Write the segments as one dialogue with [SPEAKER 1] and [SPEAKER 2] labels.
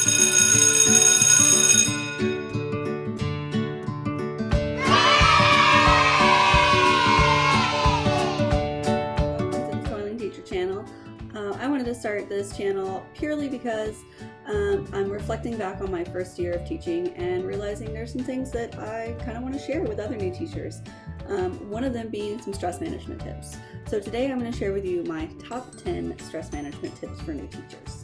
[SPEAKER 1] I wanted to start this channel purely because I'm reflecting back on my first year of teaching and realizing there's some things that I kind of want to share with other new teachers. One of them being some stress management tips. So today I'm going to share with you my top 10 stress management tips for new teachers.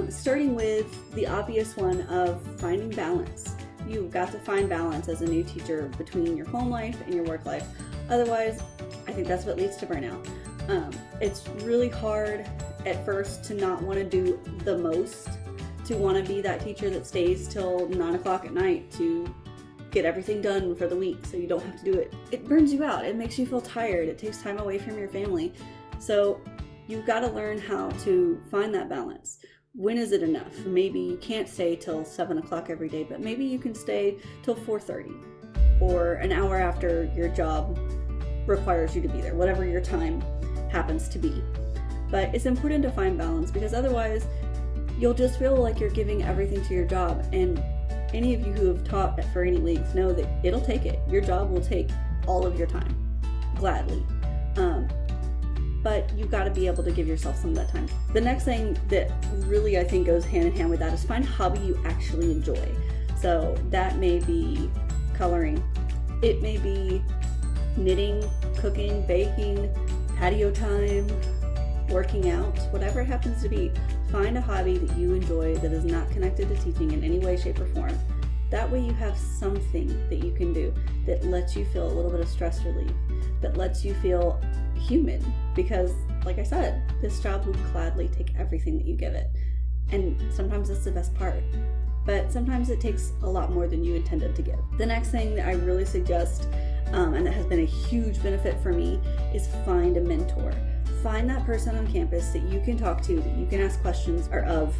[SPEAKER 1] Starting with the obvious one of finding balance. You've got to find balance as a new teacher between your home life and your work life. Otherwise, I think that's what leads to burnout. It's really hard at first to not want to do the most, to want to be that teacher that stays till 9 o'clock at night to get everything done for the week so you don't have to do it. It burns you out. It makes you feel tired. It takes time away from your family. So you've got to learn how to find that balance. When is it enough? Maybe you can't stay till 7 o'clock every day, but maybe you can stay till 4:30 or an hour after your job requires you to be there, whatever your time happens to be. But it's important to find balance, because otherwise you'll just feel like you're giving everything to your job. And any of you who have taught for any leagues know that it'll take it. Your job will take all of your time, gladly. But you've got to be able to give yourself some of that time. The next thing that really I think goes hand in hand with that is find a hobby you actually enjoy. So that may be coloring. It may be knitting, cooking, baking, patio time, working out, whatever it happens to be. Find a hobby that you enjoy that is not connected to teaching in any way, shape, or form. That way you have something that you can do that lets you feel a little bit of stress relief, that lets you feel human. Because, like I said, this job will gladly take everything that you give it. And sometimes it's the best part. But sometimes it takes a lot more than you intended to give. The next thing that I really suggest, and that has been a huge benefit for me, is find a mentor. Find that person on campus that you can talk to, that you can ask questions of,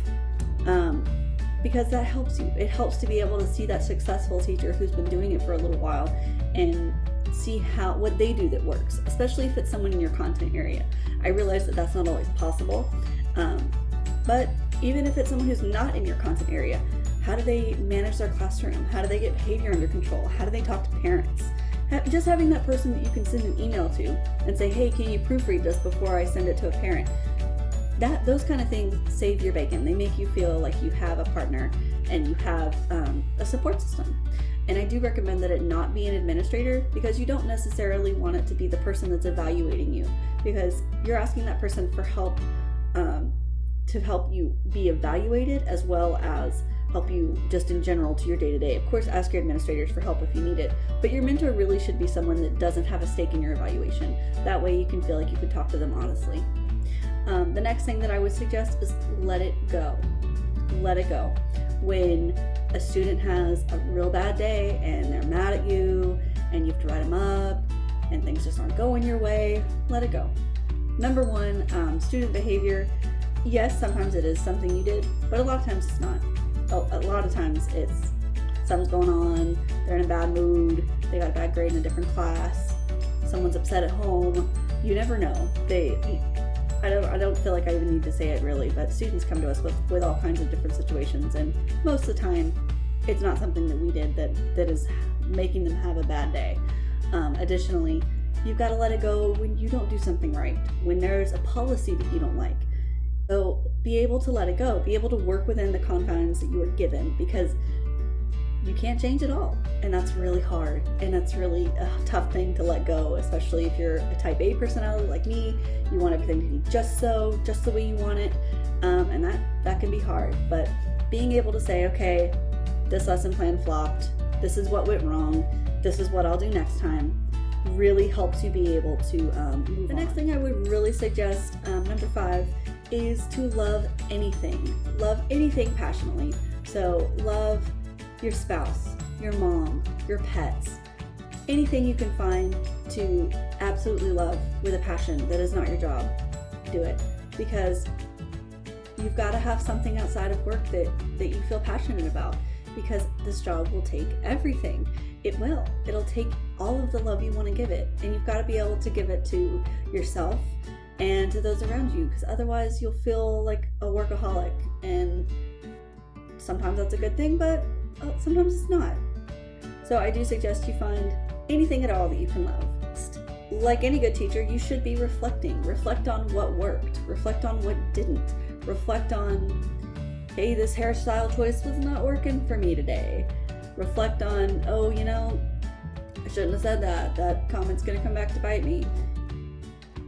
[SPEAKER 1] because that helps you. It helps to be able to see that successful teacher who's been doing it for a little while and see what they do that works, especially if it's someone in your content area. I realize that that's not always possible, but even if it's someone who's not in your content area, how do they manage their classroom? How do they get behavior under control? How do they talk to parents? Just having that person that you can send an email to and say, hey, can you proofread this before I send it to a parent? Those kind of things save your bacon. They make you feel like you have a partner and you have a support system. And I do recommend that it not be an administrator, because you don't necessarily want it to be the person that's evaluating you, because you're asking that person for help to help you be evaluated, as well as help you just in general to your day-to-day. Of course, ask your administrators for help if you need it, but your mentor really should be someone that doesn't have a stake in your evaluation. That way you can feel like you can talk to them honestly. The next thing that I would suggest is let it go. Let it go. When a student has a real bad day and they're mad at you and you have to write them up and things just aren't going your way, let it go. Number one, student behavior. Yes, sometimes it is something you did, but a lot of times it's not. A lot of times it's something's going on, they're in a bad mood, they got a bad grade in a different class, someone's upset at home. You never know. I don't feel like I even need to say it really, but students come to us with all kinds of different situations, and most of the time it's not something that we did that is making them have a bad day. Additionally, you've got to let it go when you don't do something right, when there's a policy that you don't like. So be able to let it go, be able to work within the confines that you were given, because you can't change it all. And that's really hard. And that's really a tough thing to let go, especially if you're a type A personality like me. You want everything to be just the way you want it. And that can be hard. But being able to say, okay, this lesson plan flopped. This is what went wrong. This is what I'll do next time, really helps you be able to move on. The next thing I would really suggest, number 5, is to love anything. Love anything passionately. So love your spouse, your mom, your pets, anything you can find to absolutely love with a passion that is not your job. Do it, because you've got to have something outside of work that you feel passionate about, because this job will take everything. It will. It'll take all of the love you want to give it, and you've got to be able to give it to yourself and to those around you, because otherwise you'll feel like a workaholic and sometimes that's a good thing, but sometimes it's not. So I do suggest you find anything at all that you can love. Like any good teacher, you should be reflecting. Reflect on what worked. Reflect on what didn't. Reflect on, hey, this hairstyle choice was not working for me today. Reflect on, oh, I shouldn't have said that. That comment's going to come back to bite me.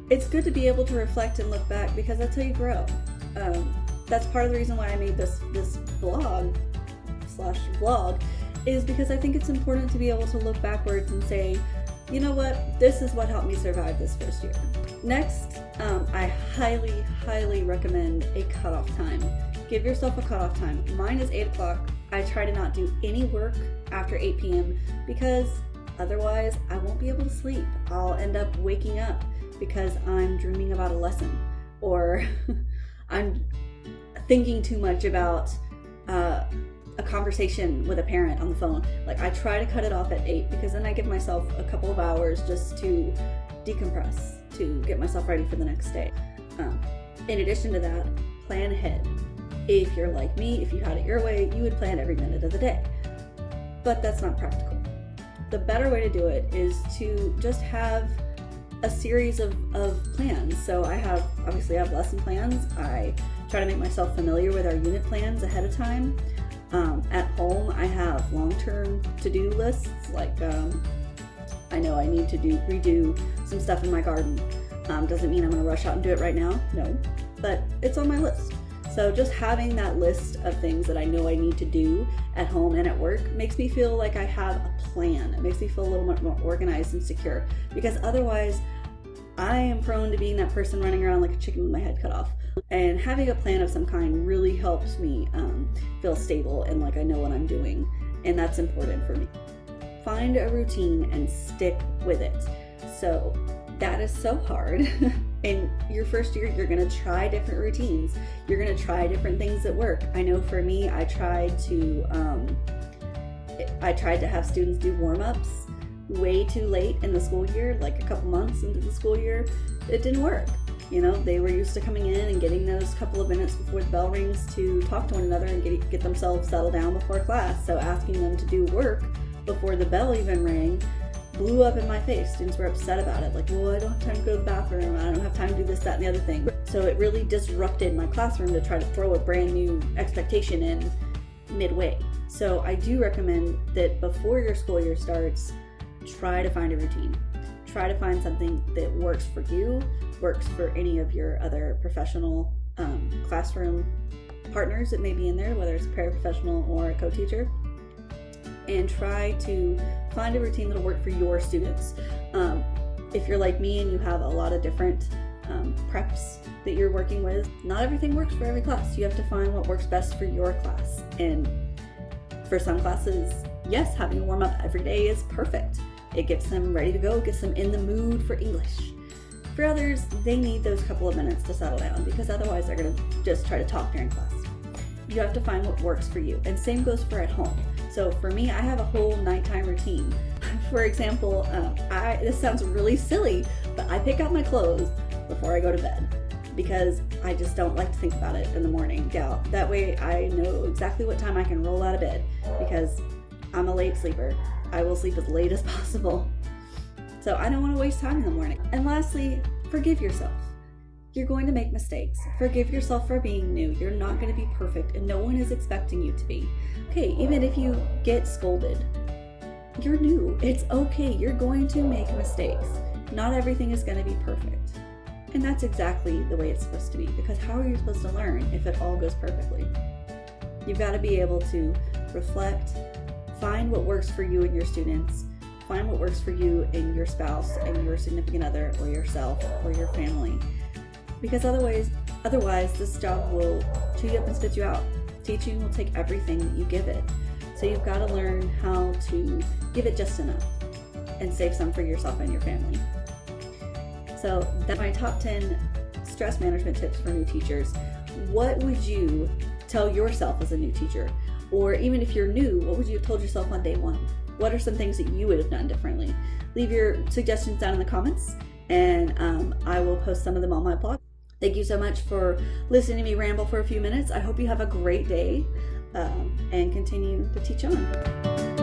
[SPEAKER 1] It's good to be able to reflect and look back because that's how you grow. That's part of the reason why I made this blog is because I think it's important to be able to look backwards and say, you know what, this is what helped me survive this first year. Next, I highly, highly recommend a cutoff time. Give yourself a cutoff time. Mine is 8 o'clock. I try to not do any work after 8 p.m. because otherwise I won't be able to sleep. I'll end up waking up because I'm dreaming about a lesson, or I'm thinking too much about a conversation with a parent on the phone. Like, I try to cut it off at 8 because then I give myself a couple of hours just to decompress, to get myself ready for the next day. In addition to that, plan ahead. If you're like me, if you had it your way, you would plan every minute of the day. But that's not practical. The better way to do it is to just have a series of plans. So I have lesson plans. I try to make myself familiar with our unit plans ahead of time. At home, I have long-term to-do lists, like I know I need to redo some stuff in my garden. Doesn't mean I'm going to rush out and do it right now, no, but it's on my list. So just having that list of things that I know I need to do at home and at work makes me feel like I have a plan. It makes me feel a little bit more organized and secure, because otherwise I am prone to being that person running around like a chicken with my head cut off. And having a plan of some kind really helps me feel stable and like I know what I'm doing. And that's important for me. Find a routine and stick with it. So that is so hard. In your first year, you're going to try different routines. You're going to try different things that work. I know for me, I tried to have students do warm-ups way too late in the school year, like a couple months into the school year. It didn't work. They were used to coming in and getting those couple of minutes before the bell rings to talk to one another and get themselves settled down before class. So asking them to do work before the bell even rang blew up in my face. Students were upset about it. Like, well, I don't have time to go to the bathroom. I don't have time to do this, that, and the other thing. So it really disrupted my classroom to try to throw a brand new expectation in midway. So I do recommend that before your school year starts, try to find a routine. Try to find something that works for you, works for any of your other professional classroom partners that may be in there, whether it's a paraprofessional or a co-teacher, and try to find a routine that'll work for your students. If you're like me and you have a lot of different preps that you're working with, not everything works for every class. You have to find what works best for your class. And for some classes, yes, having a warm-up every day is perfect. It gets them ready to go, gets them in the mood for English. For others, they need those couple of minutes to settle down because otherwise they're going to just try to talk during class. You have to find what works for you. And same goes for at home. So for me, I have a whole nighttime routine. For example, this sounds really silly, but I pick out my clothes before I go to bed because I just don't like to think about it in the morning. Yeah, that way I know exactly what time I can roll out of bed because I'm a late sleeper. I will sleep as late as possible. So I don't want to waste time in the morning. And lastly, forgive yourself. You're going to make mistakes. Forgive yourself for being new. You're not going to be perfect and no one is expecting you to be. Okay, even if you get scolded, you're new. It's okay. You're going to make mistakes. Not everything is going to be perfect. And that's exactly the way it's supposed to be, because how are you supposed to learn if it all goes perfectly? You've got to be able to reflect, find what works for you and your students, find what works for you and your spouse and your significant other or yourself or your family. Because otherwise this job will chew you up and spit you out. Teaching will take everything that you give it. So you've got to learn how to give it just enough and save some for yourself and your family. So that's my top 10 stress management tips for new teachers. What would you tell yourself as a new teacher? Or even if you're new, what would you have told yourself on day one? What are some things that you would have done differently? Leave your suggestions down in the comments and I will post some of them on my blog. Thank you so much for listening to me ramble for a few minutes. I hope you have a great day. and continue to teach on.